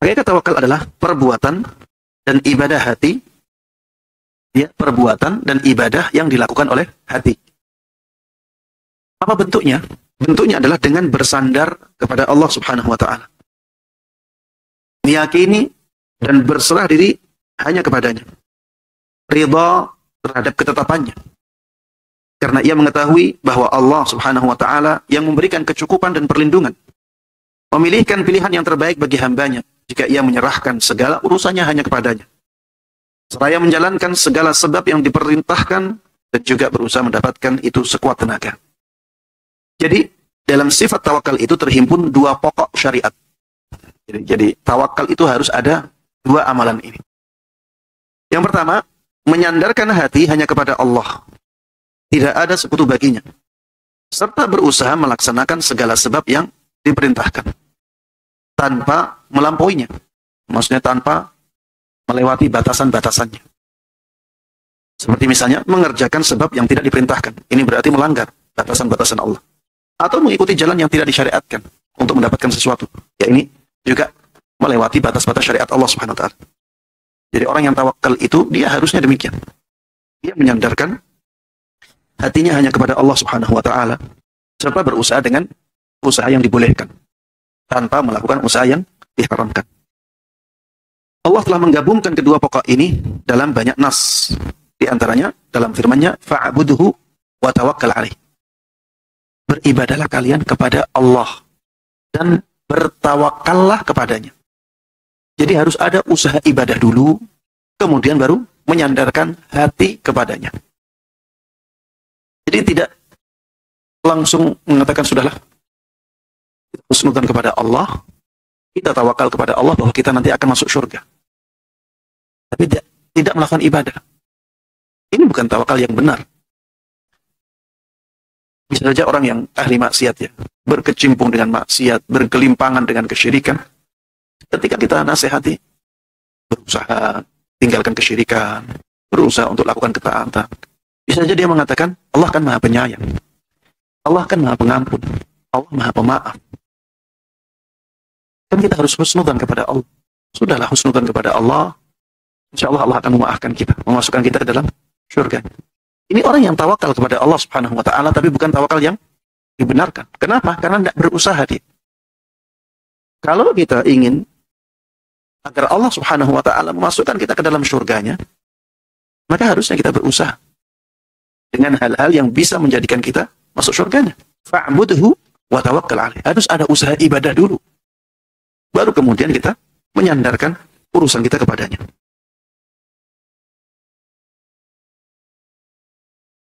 Hakikat tawakal adalah perbuatan dan ibadah hati, ya, perbuatan dan ibadah yang dilakukan oleh hati. Apa bentuknya? Bentuknya adalah dengan bersandar kepada Allah Subhanahu wa taala. Meyakini dan berserah diri hanya kepadanya. Ridha terhadap ketetapannya. Karena ia mengetahui bahwa Allah Subhanahu wa taala yang memberikan kecukupan dan perlindungan. Memilihkan pilihan yang terbaik bagi hambanya jika ia menyerahkan segala urusannya hanya kepadanya. Seraya menjalankan segala sebab yang diperintahkan dan juga berusaha mendapatkan itu sekuat tenaga. Jadi, dalam sifat tawakal itu terhimpun dua pokok syariat. Jadi tawakal itu harus ada dua amalan ini. Yang pertama, menyandarkan hati hanya kepada Allah. Tidak ada sekutu baginya. Serta berusaha melaksanakan segala sebab yang diperintahkan. Tanpa melampauinya. Maksudnya tanpa melewati batasan-batasannya. Seperti misalnya, mengerjakan sebab yang tidak diperintahkan. Ini berarti melanggar batasan-batasan Allah. Atau mengikuti jalan yang tidak disyariatkan untuk mendapatkan sesuatu. Ya, ini juga melewati batas-batas syariat Allah Subhanahu wa taala. Jadi orang yang tawakal itu dia harusnya demikian. Dia menyandarkan hatinya hanya kepada Allah Subhanahu wa taala serta berusaha dengan usaha yang dibolehkan tanpa melakukan usaha yang diharamkan. Allah telah menggabungkan kedua pokok ini dalam banyak nas. Di antaranya dalam firman-Nya fa'budhu wa tawakkal 'alaih. Beribadalah kalian kepada Allah dan bertawakallah kepadanya. Jadi harus ada usaha ibadah dulu, kemudian baru menyandarkan hati kepadanya. Jadi tidak langsung mengatakan sudahlah, kita husnudzan kepada Allah, kita tawakal kepada Allah bahwa kita nanti akan masuk surga. Tapi tidak melakukan ibadah. Ini bukan tawakal yang benar. Bisa saja orang yang ahli maksiat ya, berkecimpung dengan maksiat, bergelimpangan dengan kesyirikan. Ketika kita nasihati, berusaha tinggalkan kesyirikan, berusaha untuk lakukan ketaatan. Bisa saja dia mengatakan, Allah kan maha penyayang. Allah kan maha pengampun. Allah maha pemaaf. Kan kita harus husnudzan kepada Allah. Sudahlah husnudzan kepada Allah. Insya Allah Allah akan memaafkan kita, memasukkan kita ke dalam surga. Ini orang yang tawakal kepada Allah Subhanahu wa taala tapi bukan tawakal yang dibenarkan. Kenapa? Karena tidak berusaha dia. Kalau kita ingin agar Allah Subhanahu wa taala memasukkan kita ke dalam surganya, maka harusnya kita berusaha dengan hal-hal yang bisa menjadikan kita masuk surganya. Fa'budhu wa tawakkal 'alaih. Harus ada usaha ibadah dulu. Baru kemudian kita menyandarkan urusan kita kepadanya.